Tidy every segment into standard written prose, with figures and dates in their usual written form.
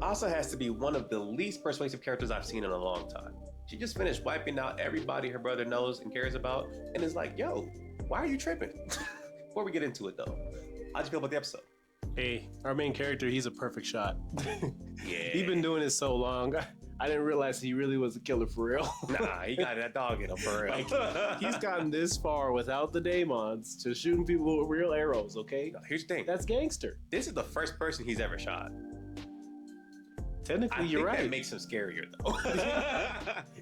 Asa has to be one of the least persuasive characters I've seen in a long time. She just finished wiping out everybody her brother knows and cares about, and is like, yo, why are you tripping? Before we get into it though, how'd you feel about the episode? Hey, our main character, he's a perfect shot. Yeah. He's been doing this so long. I didn't realize he really was a killer for real. Nah, he got that dog in him for real. Like, he's gotten this far without the Daemons to shooting people with real arrows, okay? No, here's the thing. That's gangster. This is the first person he's ever shot. Technically, I you're think right. that makes him scarier though.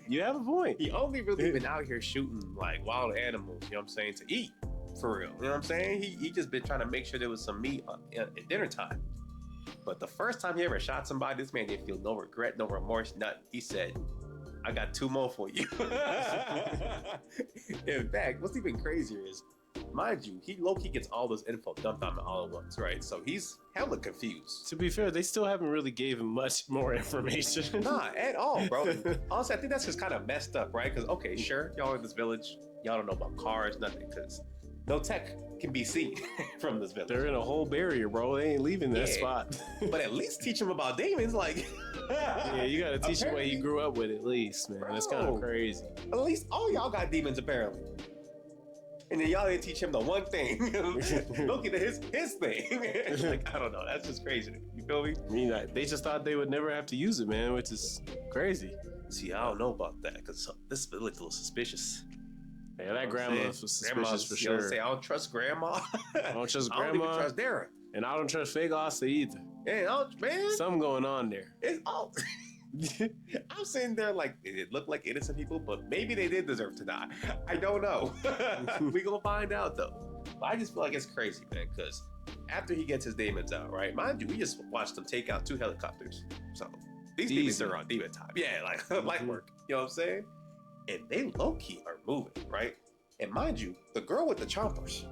You have a point. He only really been out here shooting like wild animals, you know what I'm saying, to eat. For real, you know what I'm saying? He just been trying to make sure there was some meat at dinner time. But the first time he ever shot somebody, this man didn't feel no regret, no remorse, nothing. He said, I got 2 more for you. In fact, what's even crazier is, mind you, he low-key gets all this info dumped on him all at once, right? So he's hella confused. To be fair, they still haven't really gave him much more information. Nah, at all, bro. Honestly, I think that's just kind of messed up, right? Because, okay, sure, y'all in this village, y'all don't know about cars, nothing, because no tech can be seen from this village. They're in a whole barrier, bro. They ain't leaving that Yeah. spot. But at least teach him about demons, like... Yeah, you gotta teach him what he grew up with at least, man. That's kind Bro. of crazy. At least all y'all got demons, apparently. And then y'all didn't teach him the one thing. Look at his thing. Like, I don't know. That's just crazy. You feel me? I mean, they just thought they would never have to use it, man, which is crazy. See, I don't know about that, because this village is a little suspicious. Yeah, that grandma was suspicious for You know, sure. say, I don't trust grandma. I don't trust I don't even grandma, trust Dara. and I don't trust fake Asa either. Yeah, man. Something going on there. It's all... I'm sitting there like, it looked like innocent people, but maybe they did deserve to die. I don't know. We gonna find out though. But I just feel like it's crazy, man, because after he gets his demons out, right? Mind you, we just watched them take out 2 helicopters. So these demons are on demon time. Yeah, like light work. You know what I'm saying? And they low-key are moving, right? And mind you, the girl with the chompers,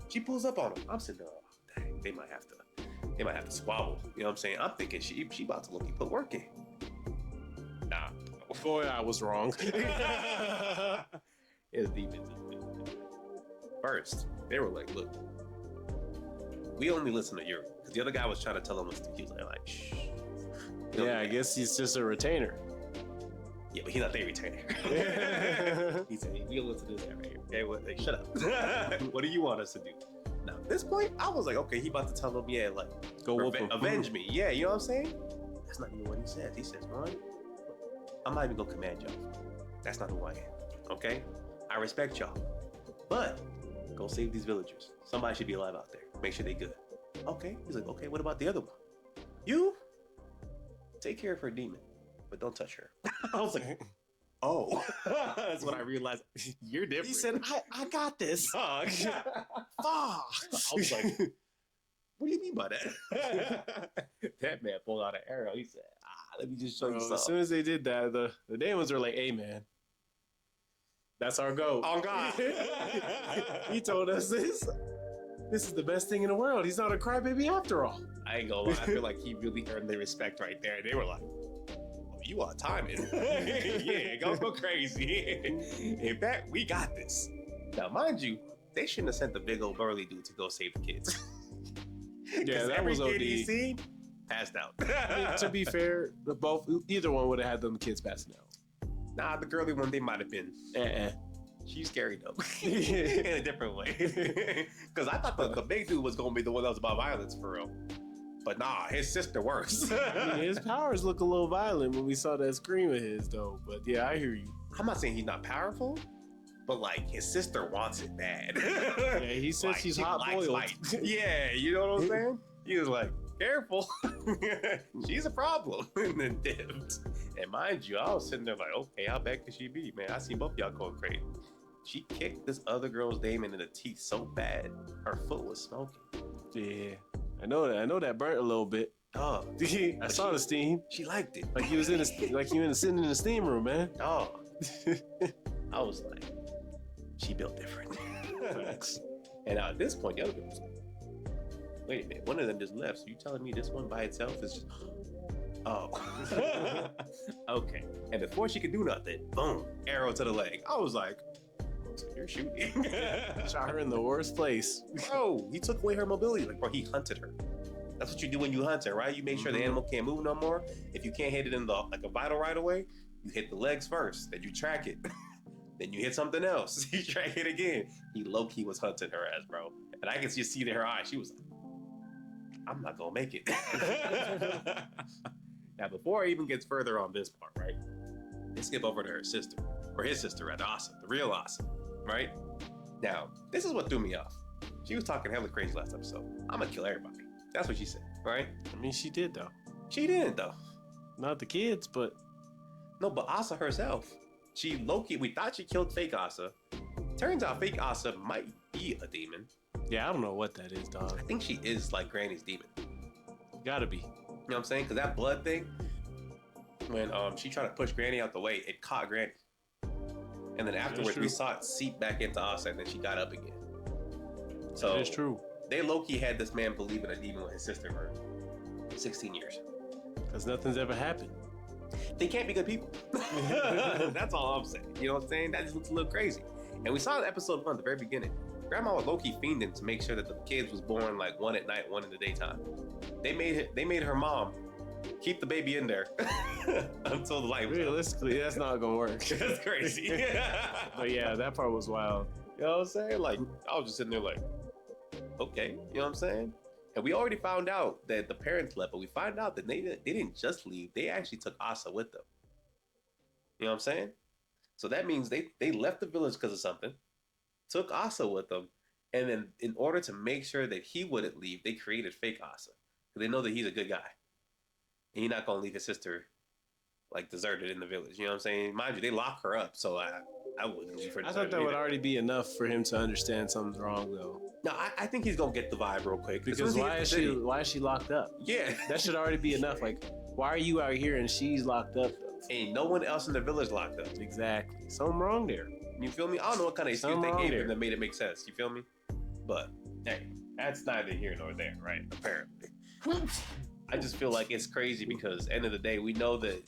she pulls up on them. I'm sitting there, oh, dang, they might have to squabble. You know what I'm saying? I'm thinking she about to low-key put work in. Nah. Boy, I was wrong. It's demons. First, they were like, look, we only listen to you. Because the other guy was trying to tell him what to do. He was like, shh. Yeah, I guess he's just a retainer. Yeah, but he's not their retainer. He said, we don't listen to this guy right here. Okay, well, hey, shut up. What do you want us to do? Now, at this point, I was like, okay, he about to tell him, yeah, like, Go whoop him. avenge me. Yeah, you know what I'm saying? That's not even what he says. He says, Ron, I'm not even gonna command y'all. That's not who I am. Okay? I respect y'all. But go save these villagers. Somebody should be alive out there. Make sure they good. Okay. He's like, okay, what about the other one? You take care of her demon, but don't touch her. I was like, oh. That's when I realized you're different. He said, I got this. Dog. Fuck. I was like, what do you mean by that? That man pulled out an arrow. He said, let me just show you Bro, something. as soon as they did that, the Daemons were like, hey, man, that's our goat. Oh, God. He told us this. This is the best thing in the world. He's not a crybaby after all. I ain't gonna lie. I feel like he really earned their respect right there. They were like, oh, you are timing. Yeah, go crazy. In fact, we got this. Now, mind you, they shouldn't have sent the big old burly dude to go save the kids. Yeah, that every was kid OD. he seen passed out. I mean, to be fair, either one would have had them kids passing out. Nah, the girly one, they might have been. She's scary though, in a different way. Because I thought the big dude was gonna be the one that was about violence for real. But nah, his sister worse. I mean, his powers look a little violent when we saw that scream of his, though. But yeah, I hear you. I'm not saying he's not powerful, but like his sister wants it bad. Yeah, he says Like, she's she hot likes boiled. light. Yeah, you know what I'm saying? He was like, careful. She's a problem. And then dipped. And mind you, I was sitting there like, okay, how bad could she be, man? I seen both y'all going crazy. She kicked this other girl's Damon in the teeth so bad, her foot was smoking. Yeah, I know that. I know that burnt a little bit. Oh, I saw the steam. she liked it. Like you was in sitting in the steam room, man. Oh, I was like, she built different. Facts. And at this point, the other girl was like, wait a minute, one of them just left. So you telling me this one by itself is just, oh, okay. And before she could do nothing, boom, arrow to the leg. I was like, so you're shooting. Shot her in the worst place. Bro, he took away her mobility. Like, bro, he hunted her. That's what you do when you hunting, right? You make sure the animal can't move no more. If you can't hit it in the like a vital right away, you hit the legs first. Then you track it. Then you hit something else. You track it again. He low-key was hunting her ass, bro. And I can just see it in her eyes. She was like, I'm not gonna make it. Now, before it even gets further on this part, right? They skip over to her sister, or his sister, rather, Asa, the real Asa, right? Now, this is what threw me off. She was talking hella crazy last episode. I'm gonna kill everybody. That's what she said, right? I mean, she did though. She didn't though. Not the kids, but no, but Asa herself. She low-key, we thought she killed fake Asa. Turns out fake Asa might be a demon. Yeah, I don't know what that is, dog. I think she is like Granny's demon. Gotta be. You know what I'm saying? Because that blood thing, when she tried to push Granny out the way, it caught Granny. And then afterwards, we saw it seep back into Asa, and then she got up again. So it's true. They low-key had this man believe in a demon with his sister for 16 years. Because nothing's ever happened. They can't be good people. That's all I'm saying. You know what I'm saying? That just looks a little crazy. And we saw in episode 1 at the very beginning. Grandma was low-key fiending to make sure that the kids was born like one at night, one in the daytime. They made her mom keep the baby in there until the light was realistically, that's not gonna work. That's crazy. But yeah, that part was wild. You know what I'm saying? Like, I was just sitting there like, okay, you know what I'm saying? And we already found out that the parents left, but we find out that they didn't just leave. They actually took Asa with them. You know what I'm saying? So that means they left the village because of something, took Asa with them, and then in order to make sure that he wouldn't leave, they created fake Asa. Because they know that he's a good guy. And he's not going to leave his sister, like, deserted in the village. You know what I'm saying? Mind you, they lock her up, so I wouldn't leave her deserted. I thought that would already be enough for him to understand something's wrong, though. No, I think he's going to get the vibe real quick. Because why is she locked up? Yeah. That should already be enough. Like, why are you out here and she's locked up, though? Ain't no one else in the village locked up. Exactly. Something wrong there. You feel me? I don't know what kind of excuse they gave him that made it make sense. You feel me? But, hey, that's neither here nor there, right? Apparently. I just feel like it's crazy because, end of the day, we know that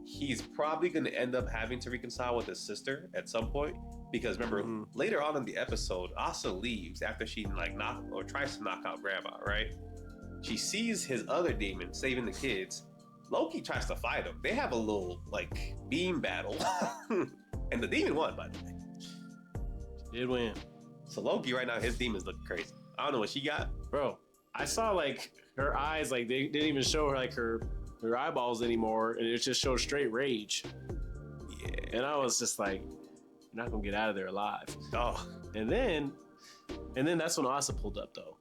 he's probably going to end up having to reconcile with his sister at some point. Because remember, later on in the episode, Asa leaves after she tries to knock out Grandma, right? She sees his other demon saving the kids. Loki tries to fight him. They have a little like beam battle, and the demon won, by the way. She did win. So Loki right now, his demons look crazy. I don't know what she got, bro. I saw like her eyes, like they didn't even show her like her eyeballs anymore, and it just showed straight rage. Yeah, and I was just like, you're not gonna get out of there alive. Oh, and then that's when Asa pulled up though,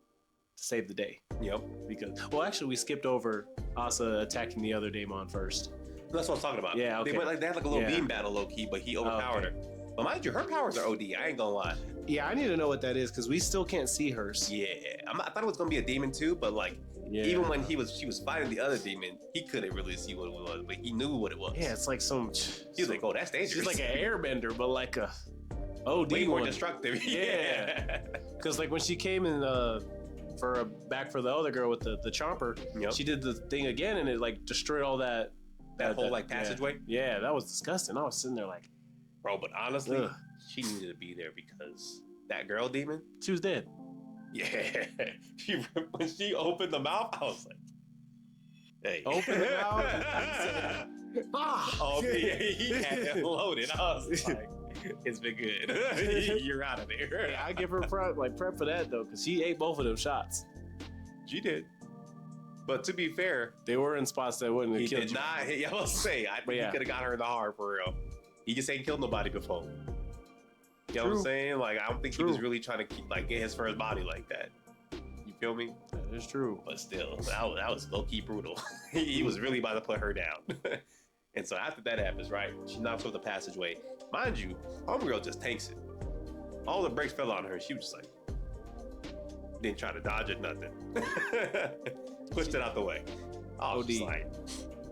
to save the day. Yep. Because actually we skipped over Asa attacking the other Daemon first. That's what I'm talking about. Yeah, okay. They had like a little beam battle low key, but he overpowered her. But mind you, her powers are OD. I ain't gonna lie. Yeah, I need to know what that is because we still can't see hers. Yeah, I thought it was gonna be a demon too, but like even when she was fighting the other demon, he couldn't really see what it was, but he knew what it was. Yeah, it's like some. He was like, "Oh, that's dangerous." She's like an airbender, but like a OD way more one. destructive. Yeah, because like when she came in back for the other girl with the chomper, she did the thing again, and it like destroyed all that whole like passageway. Yeah, that was disgusting. I was sitting there like, bro, but honestly, she needed to be there because that girl demon, she was dead. Yeah, when she opened the mouth, I was like, "Hey, open the mouth." Oh, yeah, he had it loaded. I was like, "It's been good. You're out of there." I give her prep for that though, because she ate both of them shots. She did. But to be fair, they were in spots that wouldn't have killed you. He did not. I will say, I think he could have got her in the heart for real. He just ain't killed nobody before. You know what I'm saying? Like, I don't think he was really trying to get his first body like that. You feel me? That is true. But still, that was low-key brutal. He was really about to put her down. And so after that happens, right? She knocks over the passageway. Mind you, homegirl just takes it. All the brakes fell on her. She was just like, didn't try to dodge it, nothing. Pushed it out the way. Oh,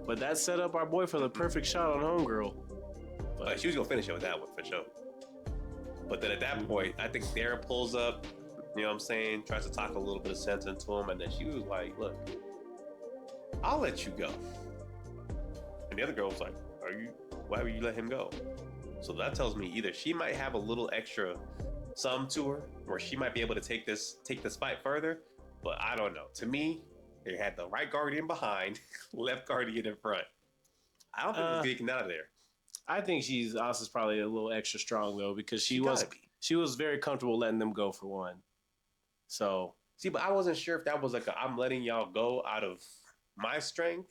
but that set up our boy for the perfect shot on homegirl. But she was gonna finish it with that one for sure. But then at that point, I think Dara pulls up, you know what I'm saying, tries to talk a little bit of sense into him, and then she was like, "Look, I'll let you go." And the other girl was like, why would you let him go? So that tells me either she might have a little extra some to her, or she might be able to take this fight further, But I don't know. To me, they had the right guardian behind, left guardian in front. I don't think he's getting out of there. I think Asa's probably a little extra strong though, because she was very comfortable letting them go for one. So see, but I wasn't sure if that was like I'm letting y'all go out of my strength,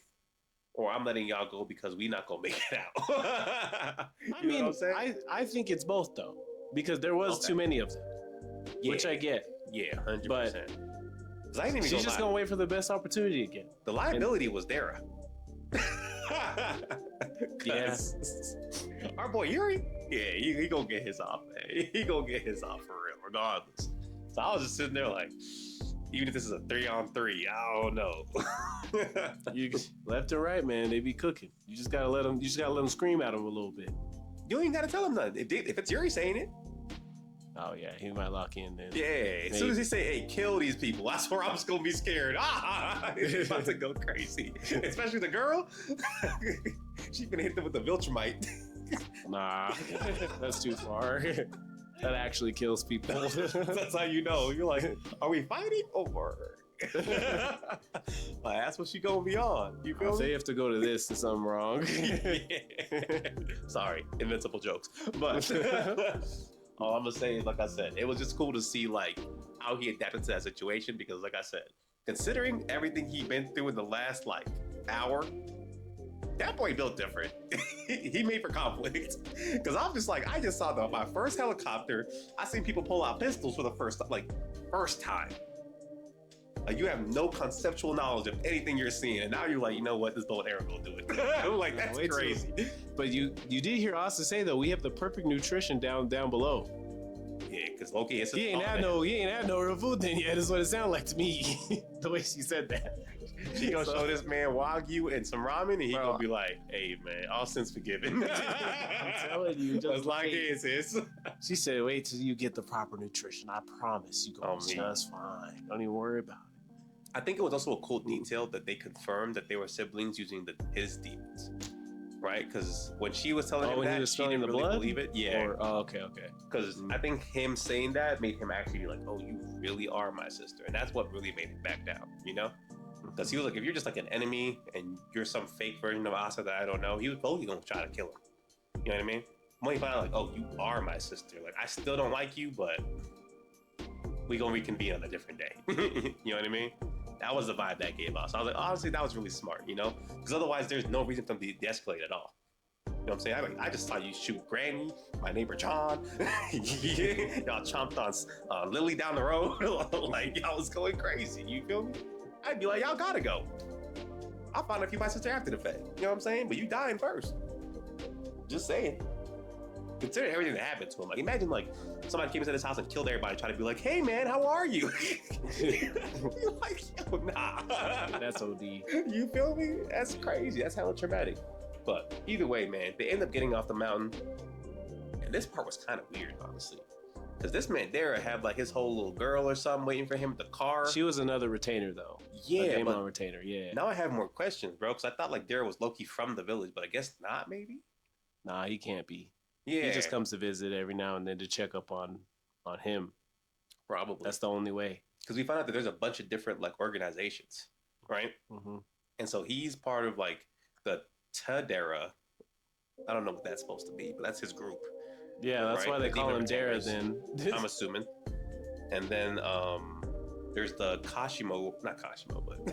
or I'm letting y'all go because we not gonna make it out. I mean, I think it's both though, because there was too many of them, which I get. Yeah, 100%. But she's just gonna wait for the best opportunity again. The liability was Dara. Yes. Our boy Yuri, he gonna get his off, man. He gonna get his off for real, regardless. So I was just sitting there like, even if this is a 3-on-3, I don't know. You left and right, man, they be cooking. You just gotta let them scream at them a little bit. You ain't gotta tell him nothing. If it's Yuri saying it. Oh yeah, he might lock in then. Yeah, as soon as he say, "Hey, kill these people," that's where I'm just gonna be scared. He's about to go crazy, especially the girl. She's gonna hit them with the Viltrumite. Nah, that's too far. That actually kills people. That's how you know. You're like, are we fighting or? That's what she gonna be on. You feel me? They have to go to this to something wrong. Sorry, invincible jokes, but. All I'm gonna say is, like I said, it was just cool to see like how he adapted to that situation, because like I said, considering everything he'd been through in the last like hour, that boy built different. He made for conflict. Because I'm just like, I just saw my first helicopter. I seen people pull out pistols for the first time. Like, you have no conceptual knowledge of anything you're seeing, and now you're like, you know what, this bow and arrow will do it. Like, that's crazy. But you did hear Asa say though, we have the perfect nutrition down below. Yeah, because Loki is he ain't had no real food then yet, is what it sounded like to me. The way she said that. She gonna show this man Wagyu and some ramen, and he gonna be like, "Hey man, all sins forgiven." I'm telling you, just like it is. She said, "Wait till you get the proper nutrition. I promise you gonna be just fine. Don't even worry about it." I think it was also a cool detail that they confirmed that they were siblings using his demons, right? Because when she was telling him that, she didn't really believe it. Yeah. Okay. Because I think him saying that made him actually be like, "Oh, you really are my sister," and that's what really made him back down. You know? Because he was like, if you're just like an enemy and you're some fake version of Asa that I don't know, he was totally gonna try to kill him. You know what I mean? When he found out, like, oh, you are my sister. Like, I still don't like you, but we gonna reconvene on a different day. You know what I mean? That was the vibe that gave us. I was like, honestly, that was really smart, you know? Because otherwise, there's no reason for them to de-escalate at all. You know what I'm saying? I just saw you shoot Granny, my neighbor John. Y'all chomped on Lily down the road. Like, y'all was going crazy. You feel me? I'd be like, y'all gotta go. I'll find out if you my sister after the fact. You know what I'm saying? But you dying first. Just saying. Consider everything that happened to him. Like, imagine like somebody came into this house and killed everybody, trying to be like, "Hey man, how are you?" You're like, yo, nah. That's OD. You feel me? That's crazy. That's hella traumatic. But either way, man, they end up getting off the mountain, and this part was kind of weird, honestly. Because this man Dara had like his whole little girl or something waiting for him at the car. She was another retainer though. Yeah, a Daemon retainer. Yeah. Now I have more questions, bro. Because I thought like Dara was Loki from the village, but I guess not. Maybe. Nah, he can't be. Yeah. He just comes to visit every now and then to check up on him. Probably. That's the only way. Because we found out that there's a bunch of different like organizations, right? Mm-hmm. And so he's part of like the Tadera. I don't know what that's supposed to be, but that's his group. Yeah, that's why they call him Dara then. I'm assuming. And then there's the Kashimo, not Kashimo, but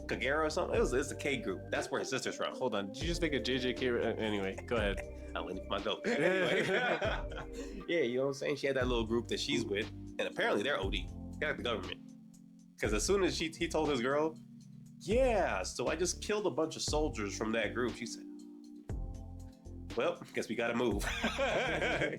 Kagera or something. It's the K group. That's where his sister's from. Hold on, did you just make a JJK? Anyway, go ahead. I'll leave my goat. Anyway. Yeah, you know what I'm saying? She had that little group that she's with, and apparently they're OD. They're like the government. Because as soon as he told his girl, yeah, so I just killed a bunch of soldiers from that group, she said, well, guess we gotta move.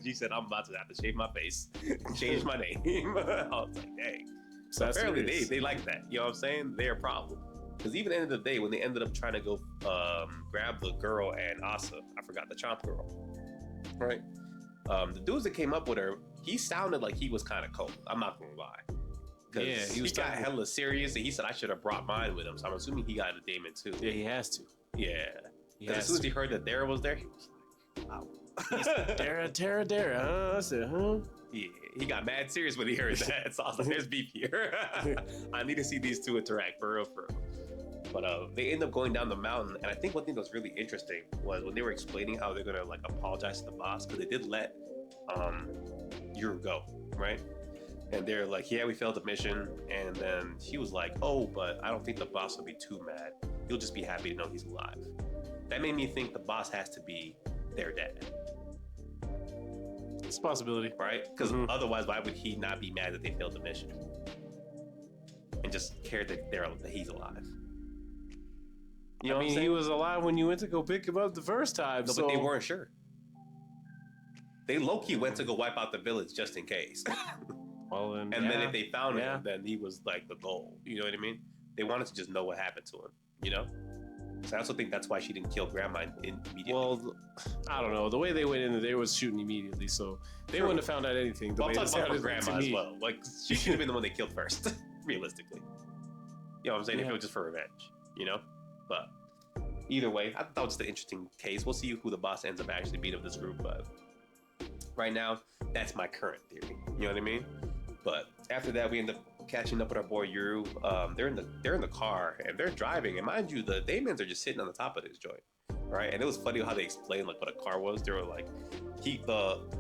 She said, I'm about to have to shave my face, change my name. I was like, dang. So apparently they like that. You know what I'm saying? They're a problem. Because even at the end of the day, when they ended up trying to go grab the girl and Asa, I forgot the Chomp girl, right? The dudes that came up with her, he sounded like he was kind of cold. I'm not gonna lie. Yeah, he got hella serious, and he said I should have brought mine with him. So I'm assuming he got a Daemon too. Yeah, he has to. Yeah. Because as soon as he heard that Dara was there, he was like, wow. Dara, huh? I said, huh? Yeah, he got mad serious when he heard that. So I was like, there's beef here. I need to see these two interact for real, for real. But they end up going down the mountain, and I think one thing that was really interesting was when they were explaining how they're gonna like apologize to the boss, because they did let Yuru go, right? And they're like, yeah, we failed the mission, and then he was like, oh, but I don't think the boss will be too mad. He'll just be happy to know he's alive. That made me think the boss has to be their dad. It's a possibility, right? Because otherwise, why would he not be mad that they failed the mission and just care that he's alive? You know, I mean, he was alive when you went to go pick him up the first time. No, so... but they weren't sure. They low-key went to go wipe out the village just in case. Well, then, and then if they found him, then he was like the goal. You know what I mean? They wanted to just know what happened to him. You know. So I also think that's why she didn't kill Grandma immediately. Well, I don't know. The way they went in, they was shooting immediately, so they wouldn't have found out anything. I'm talking about Grandma as well. Like she should have been the one they killed first, realistically. You know what I'm saying? If it was just for revenge, you know. But either way, I thought it was just an interesting case. We'll see who the boss ends up actually being of this group. But right now, that's my current theory. You know what I mean? But after that, we end up catching up with our boy Yuru. They're in the car and they're driving. And mind you, the Daemons are just sitting on the top of this joint, right? And it was funny how they explained like what a car was. They were like,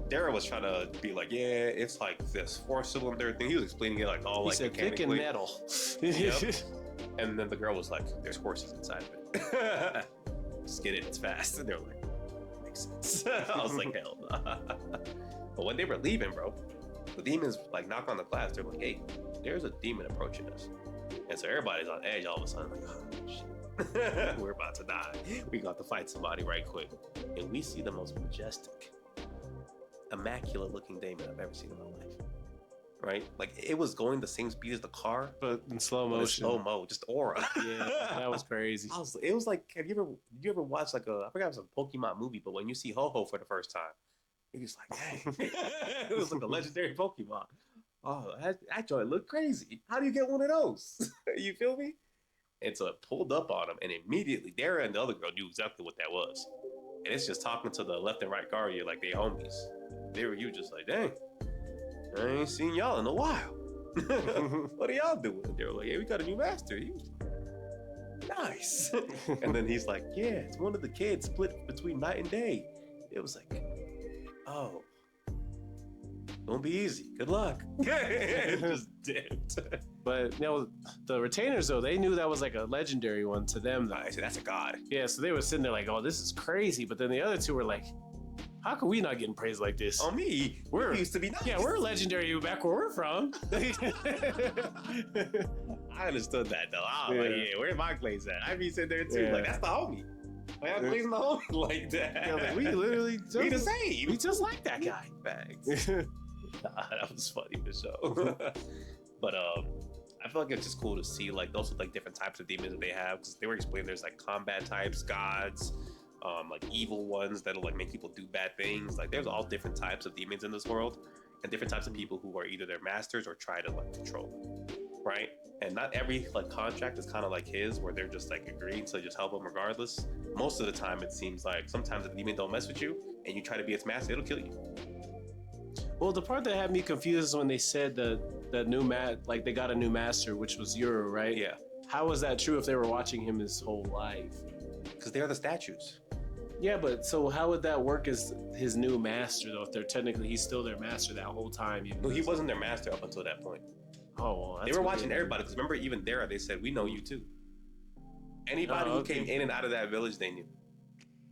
Dara was trying to be like, yeah, it's like this 4-cylinder thing. He was explaining it like all like thick and metal. Yep. And then the girl was like, there's horses inside of it. Just get it, it's fast. And they're like, makes sense. I was like, hell nah. But when they were leaving, bro, the demons like knock on the glass. They're like, hey, there's a demon approaching us. And so everybody's on edge all of a sudden, like, oh shit. We're about to die. We got to fight somebody right quick. And we see the most majestic, immaculate looking demon I've ever seen in my life. Right? Like it was going the same speed as the car, but in slow motion. Slow mo, just aura. Yeah, that was crazy. It was like, have you ever watched like I forgot it was a Pokemon movie, but when you see Ho-Ho for the first time, you're just like, dang. It was like a legendary Pokemon. Oh, that joint looked crazy. How do you get one of those? You feel me? And so it pulled up on him, and immediately Dara and the other girl knew exactly what that was. And it's just talking to the left and right guardian like they homies. You just like, dang, I ain't seen y'all in a while. What are y'all doing? They were like, yeah, we got a new master. He was nice. And then he's like, yeah, it's one of the kids split between night and day. It was like, oh, don't be easy. Good luck. Just dipped. But you know, the retainers though, they knew that was like a legendary one to them. I said that's a god. Yeah, so they were sitting there like, oh, this is crazy. But then the other two were like, how come we not getting praised like this? On me, we used to be nice. Yeah, we're legendary back where we're from. I understood that though. I was like, yeah, where's my place at? I be sitting there too, like that's the homie. Like I'm pleasing the homie like that. Yeah, like, we literally just, we the same. We just like that guy. Thanks. That was funny for sure. But I feel like it's just cool to see like those are like different types of demons that they have, because they were explaining there's like combat types, gods, like evil ones that'll like make people do bad things. Like there's all different types of demons in this world, and different types of people who are either their masters or try to like control them, right? And not every like contract is kind of like his, where they're just like agreeing to just help them regardless. Most of the time, it seems like sometimes the demon don't mess with you, and you try to be its master, it'll kill you. Well, the part that had me confused is when they said that new like they got a new master, which was Yuru, right? Yeah. How was that true if they were watching him his whole life? Because they are the statues. Yeah, but so how would that work as his new master though? If they're technically he's still their master that whole time. No, he wasn't their master up until that point. Oh, well, they were watching everybody. Because remember, even there, they said, "We know you too." Anybody who came in and out of that village, they knew.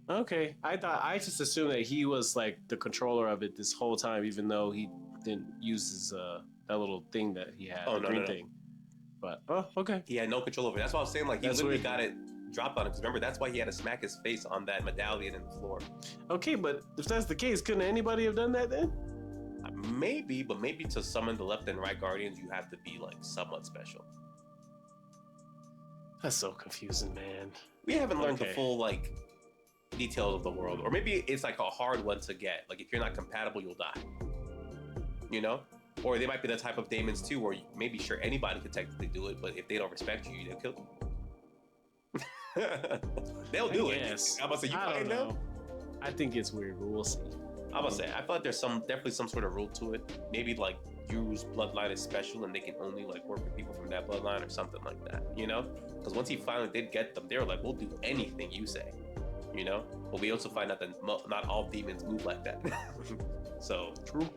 Okay, I just assumed that he was like the controller of it this whole time, even though he didn't use his that little thing that he had, green thing. But okay, he had no control over it. That's why I was saying like he literally got it dropped on it. Because remember, that's why he had to smack his face on that medallion in the floor. Okay, but if that's the case, couldn't anybody have done that then? Maybe, but maybe to summon the left and right guardians, you have to be like somewhat special. That's so confusing, man. We haven't learned the full like details of the world, or maybe it's like a hard one to get. Like if you're not compatible, you'll die. You know, or they might be the type of Daemons too, where maybe sure anybody could technically do it, but if they don't respect you, they'll kill you. They'll do it. I'm about to say you fighting them. I think it's weird, but we'll see. I would say I feel like there's definitely some sort of rule to it. Maybe like Yuru's bloodline is special and they can only like work with people from that bloodline or something like that. You know, because once he finally did get them, they were like, "We'll do anything you say." You know, but we also find out that not all demons move like that. So True.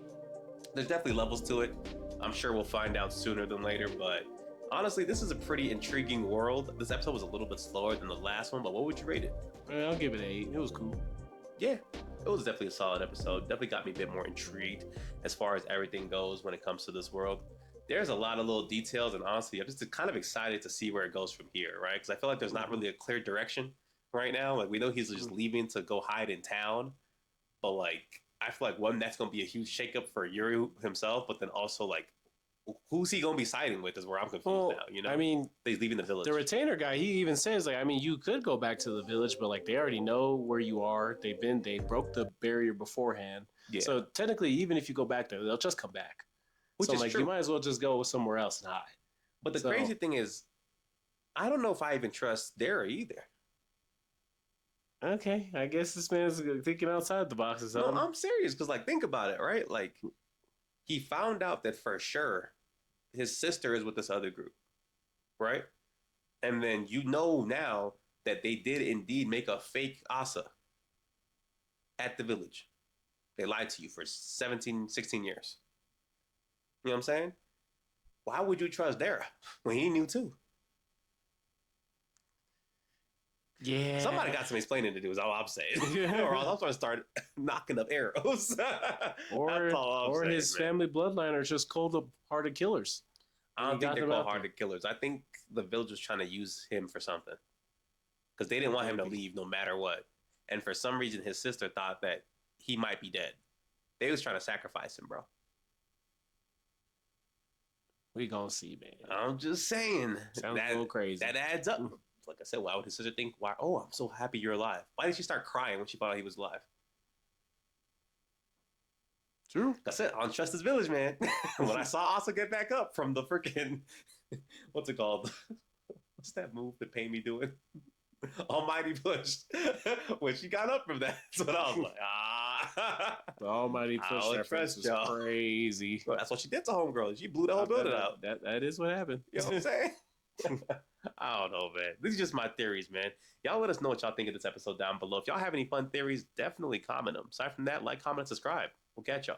there's definitely levels to it. I'm sure we'll find out sooner than later, but honestly, this is a pretty intriguing world. This episode was a little bit slower than the last one, but what would you rate it? I'll give it an 8. It was cool. Yeah, it was definitely a solid episode. Definitely got me a bit more intrigued as far as everything goes when it comes to this world. There's a lot of little details, and honestly, I'm just kind of excited to see where it goes from here, right? Because I feel like there's not really a clear direction right now. Like, we know he's just leaving to go hide in town, but like, I feel like one, that's going to be a huge shakeup for Yuri himself, but then also like, who's he gonna be siding with is where I'm confused now. You know, I mean, he's leaving the village. The retainer guy, he even says like, I mean, you could go back to the village, but like they already know where you are. They broke the barrier beforehand. Yeah. So technically, even if you go back there, they'll just come back. Which so is like true. You might as well just go somewhere else and hide. But the crazy thing is, I don't know if I even trust Dara either. Okay, I guess this man's thinking outside the box or something. No, I'm serious because like think about it, right? Like he found out that for sure his sister is with this other group, right? And then you know now that they did indeed make a fake Asa at the village. They lied to you for 17, 16 years. You know what I'm saying? Why would you trust Dara when he knew too? Yeah. Somebody got some explaining to do is all I'm saying. Or else I'm going to start knocking up arrows. or his family bloodline are just cold-hearted killers. I don't think they're cold-hearted killers. I think the village was trying to use him for something. Because they didn't want him to leave no matter what. And for some reason, his sister thought that he might be dead. They was trying to sacrifice him, bro. We gonna see, man. I'm just saying. Sounds a little crazy. That adds up. Like I said, why would his sister think, why? Oh, I'm so happy you're alive. Why did she start crying when she found out he was alive? True. That's it. I don't trust this village, man. When I saw Asa get back up from the freaking, what's it called? What's that move that Pay Me doing? Almighty Push. When she got up from that, that's what I was like, The Almighty Push reference is crazy. Well, that's what she did to Homegirl. She blew the whole building out. That is what happened. You know what I'm saying? I don't know, man. These are just my theories, man. Y'all let us know what y'all think of this episode down below. If y'all have any fun theories, definitely comment them. Aside from that, like, comment, subscribe. We'll catch y'all.